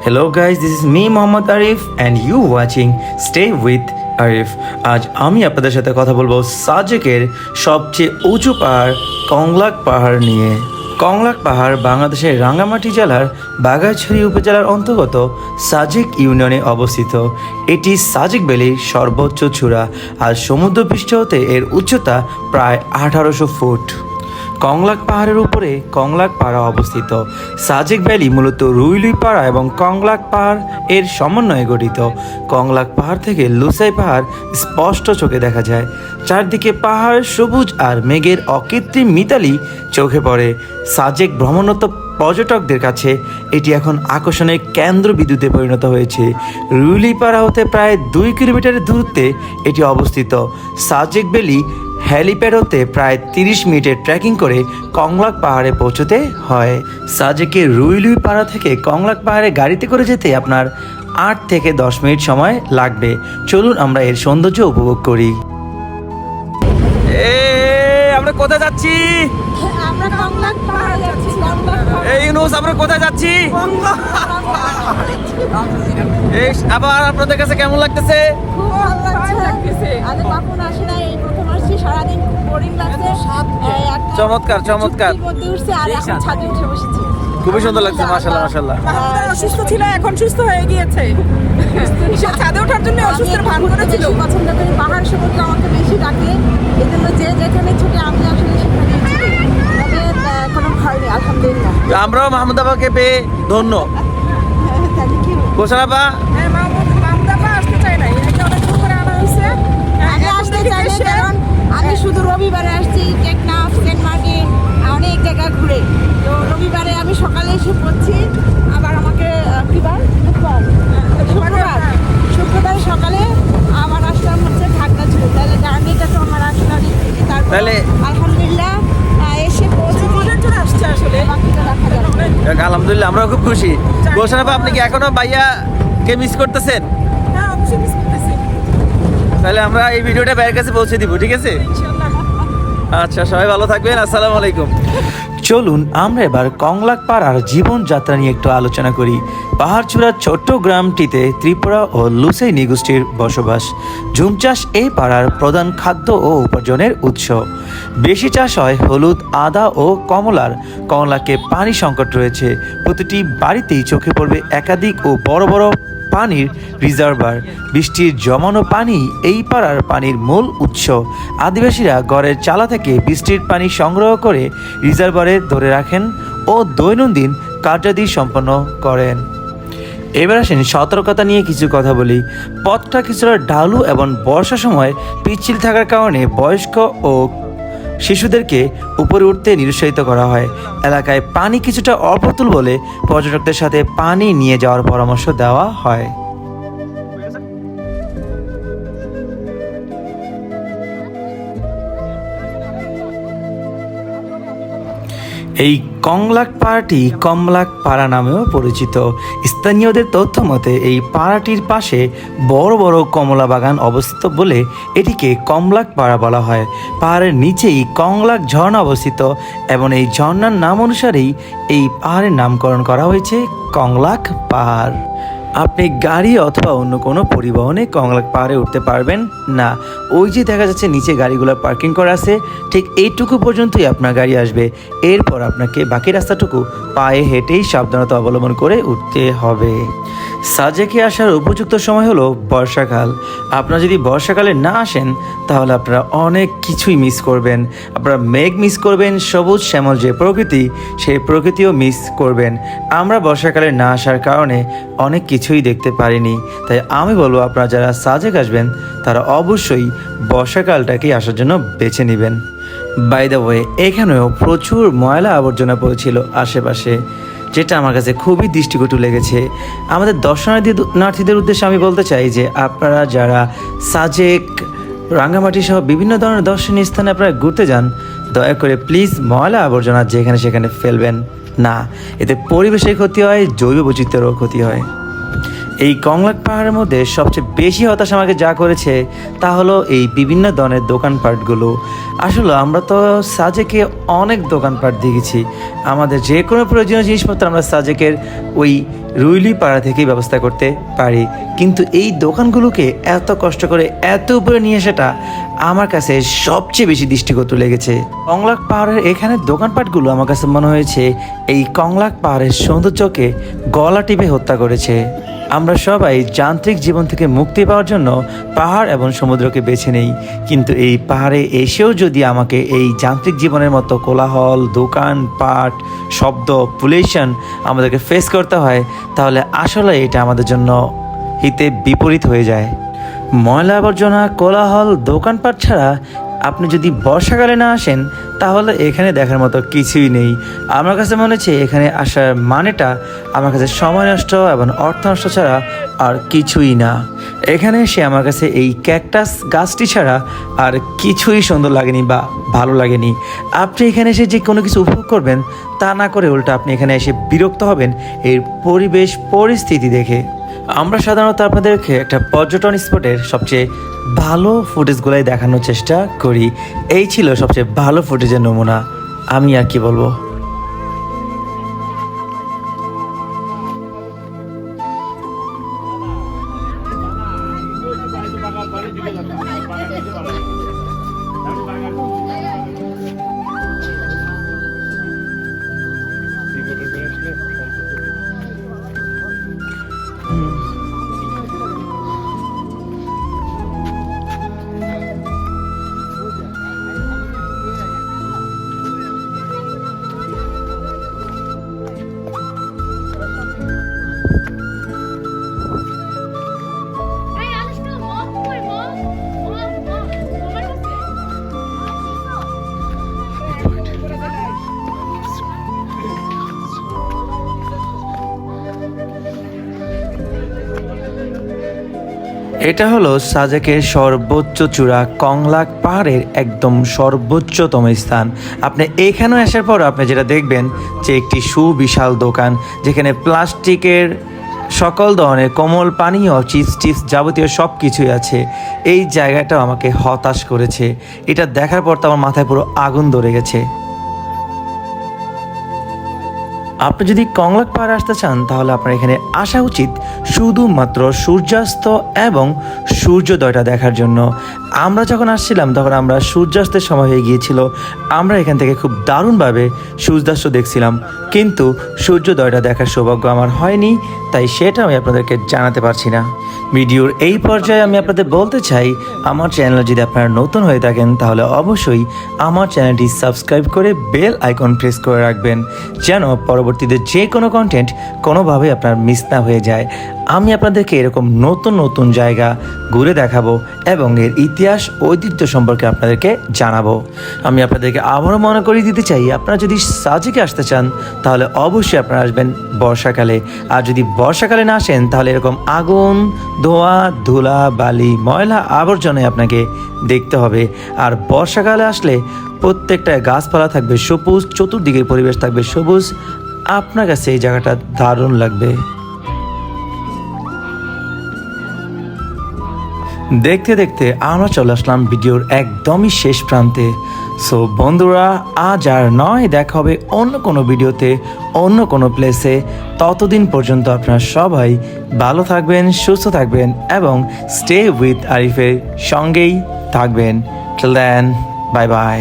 Hello guys, this is me Mohammad Arif and you watching Stay with Arif. আজ আমি আপনাদের সাথে কথা বলবো সাজেকের সবচেয়ে উঁচু পাহাড় কংলাক পাহাড় নিয়ে। কংলাক পাহাড় বাংলাদেশের রাঙ্গামাটি জেলার বাঘাইছড়ি উপজেলার অন্তর্গত সাজেক ইউনিয়নে অবস্থিত। এটি সাজেক ভ্যালির সর্বোচ্চ চূড়া আর সমুদ্রপৃষ্ঠ হতে এর উচ্চতা প্রায় 1800 ফুট। কংলাক পাহাড়ের উপরে কংলাক পাড়া অবস্থিত। সাজেক ভ্যালি মূলত রুইলুই পাড়া এবং কংলাক পাহাড় এর সমন্বয়ে গঠিত। কংলাক পাহাড় থেকে লুসাই পাহাড় স্পষ্ট চোখে দেখা যায়। চারদিকে পাহাড় সবুজ আর মেঘের অকৃত্রিম মিতালি চোখে পড়ে। সাজেক ভ্রমণরত পর্যটকদের কাছে এটি এখন আকর্ষণের কেন্দ্রবিন্দুতে পরিণত হয়েছে। রুইলুই পাড়া হতে প্রায় 2 কিলোমিটারের দূরত্বে এটি অবস্থিত। সাজেক ভ্যালি হ্যালিপ্যাড হতে প্রায় 30 মিনিটের ট্রেকিং করে কংলাক পাহাড়ে পৌঁছতে হয়। সাজেকের রুইলুই পাড়া থেকে কংলাক পাহাড়ে গাড়িতে করে যেতে আপনার 8 থেকে 10 মিনিট সময় লাগবে। চলুন আমরা এর সৌন্দর্য উপভোগ করি। আমরা কোথায় যাচ্ছি? আমরা কংলাক পাহাড়ে যাচ্ছি। এই ইউনুস, আমরা কোথায় যাচ্ছি? এই আবার আপনাদের কাছে কেমন লাগতেছে? খুব ভালো লাগছে। আগে কখন আসি না, এই প্রথম আসছি। সারাদিন খুব বোরিং লাগছে। চমৎকার চমৎকার। মধ্যে উঠছে আর এখন ছাদে উঠে বসেছি। খুবই সুন্দর লাগছে, মাশাআল্লাহ মাশাআল্লাহ। অসুস্থ ছিল, এখন সুস্থ হয়ে গিয়েছে। সে ছাদে ওঠার জন্য অসুস্থের ভান করেছিল। বেশি পছন্দ করি পাহাড়, সমুদ্র আমাকে বেশি ডাকে। এই জন্য যে যেখানে ছুটে আমি আসলে সেখানে ছুটি। তবে কোনো ভয় নেই, আলহামদুলিল্লাহ। আমরাও মাহমুদাবাকে পেয়ে ধন্য। Thank you. কোশারাবা হ্যাঁ, মামুদাবা আসতে চাই না, এটাকে অনেক দূর করে আনা হয়েছে। আমি আসতে চাই না, কারণ আমি শুধু রবিবারে আসছি। টেকনাফ, সেন্ট মার্টিন, অনেক জায়গায় ঘুরে। তো রবিবারে আমি সকালে এসে পড়ছি, আবার আমাকে কি বার? শুক্রবার সকালে আবার আসলাম হচ্ছে খাগড়াছড়ি। তাহলে জার্নিটা তো আমার আসলে অনেক বেশি। তারপর তাহলে- আলহামদুলিল্লাহ এসে পৌঁছে মজার জন্য আসছে আসলে। বাকিটা দেখা যাবে। আলহামদুলিল্লাহ, আমরাও খুব খুশি। কোশারাবা, আপনি কি এখনো ভাইয়াকে মিস করতেছেন? হ্যাঁ, অবশ্যই মিস করতেছি। তাহলে আমরা এই ভিডিওটা ভাইয়ের কাছে পৌঁছে দিব, ঠিক আছে? ইনশাআল্লাহ। আচ্ছা, সবাই ভালো থাকবেন। আসসালামু আলাইকুম। চলুন আমরা এবার কংলাক পাড়ার জীবনযাত্রা নিয়ে একটু আলোচনা করি। পাহাড়চূড়ার ছোট্ট গ্রামটিতে ত্রিপুরা ও লুসাই নৃগোষ্ঠীর বসবাস। ঝুম চাষ এই পাড়ার প্রধান খাদ্য ও উপার্জনের উৎস। বেশি চাষ হয় হলুদ, আদা ও কমলার। কমলাকে পানি সংকট রয়েছে। প্রতিটি বাড়িতেই চোখে পড়বে একাধিক ও বড় বড় পানির রিজার্ভার। বৃষ্টির জমানো পানি এই পাড়ার পানির মূল উৎস। আদিবাসীরা ঘরের চালা থেকে বৃষ্টির পানি সংগ্রহ করে রিজার্ভারে ধরে রাখেন ও দৈনন্দিন কার্যাদি সম্পন্ন করেন। এবার আসেন সতর্কতা নিয়ে কিছু কথা বলি। পথটা কিছুটা ঢালু এবং বর্ষার সময় পিচ্ছিল থাকার কারণে বয়স্ক ও শিশুদেরকে উপরে উঠতে নিরুৎসাহিত করা হয়। এলাকায় পানি কিছুটা অপ্রতুল বলে পর্যটকদের সাথে পানি নিয়ে যাওয়ার পরামর্শ দেওয়া হয়। এই কংলাক পাড়াটি কমলাক পাড়া নামেও পরিচিত। স্থানীয়দের তথ্য মতে এই পাড়াটির পাশে বড় বড় কমলা বাগান অবস্থিত বলে এটিকে কমলাক পাড়া বলা হয়। পাহাড়ের নিচেই কংলাক ঝর্ণা অবস্থিত এবং এই ঝর্ণার নাম অনুসারেই এই পাহাড়ের নামকরণ করা হয়েছে কংলাক পাহাড়। আপনি গাড়ি অথবা অন্য কোনো পরিবহনে কংলাক পাহাড়ে উঠতে পারবেন না। ওই যে দেখা যাচ্ছে নিচে গাড়িগুলো পার্কিং করা আছে, ঠিক এইটুকু পর্যন্তই আপনার গাড়ি আসবে। এরপর আপনাকে বাকি রাস্তাটুকু পায়ে হেঁটেই সাবধানতা অবলম্বন করে উঠতে হবে। সাজেকে আসার উপযুক্ত সময় হলো বর্ষাকাল। আপনারা যদি বর্ষাকালে না আসেন তাহলে আপনারা অনেক কিছুই মিস করবেন। আপনারা মেঘ মিস করবেন, সবুজ শ্যামল যে প্রকৃতি, সেই প্রকৃতিও মিস করবেন। আমরা বর্ষাকালে না আসার কারণে অনেক কিছুই দেখতে পারিনি। তাই আমি বলবো আপনারা যারা সাজেক আসবেন তারা অবশ্যই বর্ষাকালটাকেই আসার জন্য বেছে নেবেন। বাই দ্য ওয়ে, এখানেও প্রচুর ময়লা আবর্জনা পড়েছিল আশেপাশে, যেটা আমার কাছে খুবই দৃষ্টিকটু লেগেছে। আমাদের দর্শনার্থীদের উদ্দেশ্যে আমি বলতে চাই যে আপনারা যারা সাজেক, রাঙ্গামাটি সহ বিভিন্ন ধরনের দর্শনীয় স্থানে আপনারা ঘুরতে যান, দয়া করে প্লিজ ময়লা আবর্জনা যেখানে সেখানে ফেলবেন না। এতে পরিবেশের ক্ষতি হয়, জৈব বৈচিত্র্যেরও ক্ষতি হয়। এই কংলাক পাহাড়ের মধ্যে সবচেয়ে বেশি হতাশা আমাকে যা করেছে তা হলো এই বিভিন্ন ধরনের দোকানপাটগুলো। আসলে আমরা তো সাজেকে অনেক দোকানপাট দেখেছি, আমাদের যে কোনো প্রয়োজনীয় জিনিসপত্র আমরা সাজেকের ওই রুইলি পাড়া থেকেই ব্যবস্থা করতে পারি, কিন্তু এই দোকানগুলোকে এত কষ্ট করে এত উপরে নিয়ে আসাটা আমার কাছে সবচেয়ে বেশি দৃষ্টিকটু লেগেছে। কংলাক পাহাড়ের এখানে দোকানপাটগুলো আমার কাছে মনে হয়েছে এই কংলাক পাহাড়ের সৌন্দর্যকে গলা টিপে হত্যা করেছে। আমরা সবাই যান্ত্রিক জীবন থেকে মুক্তি পাওয়ার জন্য পাহাড় এবং সমুদ্রকে বেছে নেই, কিন্তু এই পাহাড়ে এসেও যদি আমাকে এই যান্ত্রিক জীবনের মতো কোলাহল, দোকানপাট, শব্দ, পলিউশন আমাদেরকে ফেস করতে হয়, তাহলে আসলে এটা আমাদের জন্য হিতে বিপরীত হয়ে যায়। ময়লা আবর্জনা, কোলাহল, দোকানপাট ছাড়া আপনি যদি বর্ষাকালে না আসেন তাহলে এখানে দেখার মতো কিছুই নেই। আমার কাছে মনে হচ্ছে এখানে আসার মানেটা আমার কাছে সময় নষ্ট এবং অর্থ নষ্ট ছাড়া আর কিছুই না। এখানে এসে আমার কাছে এই ক্যাকটাস গাছটি ছাড়া আর কিছুই সুন্দর লাগেনি বা ভালো লাগেনি। আপনি এখানে এসে যে কোনো কিছু উপভোগ করবেন তা না করে উল্টা আপনি এখানে এসে বিরক্ত হবেন এর পরিবেশ পরিস্থিতি দেখে। আমরা সাধারণত আপনাদেরকে একটা পর্যটন স্পটের সবচেয়ে ভালো ফুটেজগুলাই দেখানোর চেষ্টা করি। এই ছিল সবচেয়ে ভালো ফুটেজের নমুনা, আমি আর কি বলবো। Hey, Anushka, mom, koi mom? Mom, তোমার কাছে? এটা হলো সাজেকের সর্বোচ্চ চূড়া, কংলাক পাহাড়ের একদম সর্বোচ্চতম স্থান। আপনি এখানে আসার পর আপনি যেটা দেখবেন যে একটি সুবিশাল দোকান, যেখানে প্লাস্টিকের সকল ধরনের কোমল পানীয়, চিপস টিপস যাবতীয় সব কিছুই আছে। এই জায়গাটাও আমাকে হতাশ করেছে। এটা দেখার পর তো আমার মাথায় পুরো আগুন ধরে গেছে। আপনি যদি কংলাক পাহাড়ে আসতে চান তাহলে আপনার এখানে আসা উচিত শুধুমাত্র সূর্যাস্ত এবং সূর্যোদয়টা দেখার জন্য। আমরা যখন আসছিলাম তখন আমরা সূর্যাস্তের সময় হয়ে গিয়েছিল, আমরা এখান থেকে খুব দারুণভাবে সূর্যাস্ত দেখছিলাম, কিন্তু সূর্যোদয়টা দেখার সৌভাগ্য আমার হয়নি, তাই সেটা আমি আপনাদেরকে জানাতে পারছি না। ভিডিওর এই পর্যায়ে আমি আপনাদের বলতে চাই, আমার চ্যানেলে যদি আপনারা নতুন হয়ে থাকেন তাহলে অবশ্যই আমার চ্যানেলটি সাবস্ক্রাইব করে বেল আইকন প্রেস করে রাখবেন, যেন পরবর্তীতে যে কোনো কন্টেন্ট কোনোভাবেই আপনার মিস না হয়ে যায়। আমি আপনাদেরকে এরকম নতুন নতুন জায়গা ঘুরে দেখাবো এবং এর ইতিহাস ঐতিহ্য সম্পর্কে আপনাদেরকে জানাবো। আমি আপনাদেরকে আবারও মনে করিয়ে দিতে চাই, আপনারা যদি সাজেকে আসতে চান তাহলে অবশ্যই আপনারা আসবেন বর্ষাকালে। আর যদি বর্ষাকালে না আসেন তাহলে এরকম আগুন, ধোঁয়া, ধুলা, বালি, ময়লা, আবর্জনায় আপনাকে দেখতে হবে। আর বর্ষাকালে আসলে প্রত্যেকটা গাছপালা থাকবে সবুজ, চতুর্দিকের পরিবেশ থাকবে সবুজ, আপনার কাছে এই জায়গাটা দারুণ লাগবে। দেখতে দেখতে আমরা চলে আসলাম ভিডিওর একদমই শেষ প্রান্তে। সো বন্ধুরা, আজ আর নয়, দেখা হবে অন্য কোনো ভিডিওতে, অন্য কোনো প্লেসে। ততদিন পর্যন্ত আপনারা সবাই ভালো থাকবেন, সুস্থ থাকবেন এবং স্টে উইথ আরিফের সঙ্গেই থাকবেন। Till then, bye by.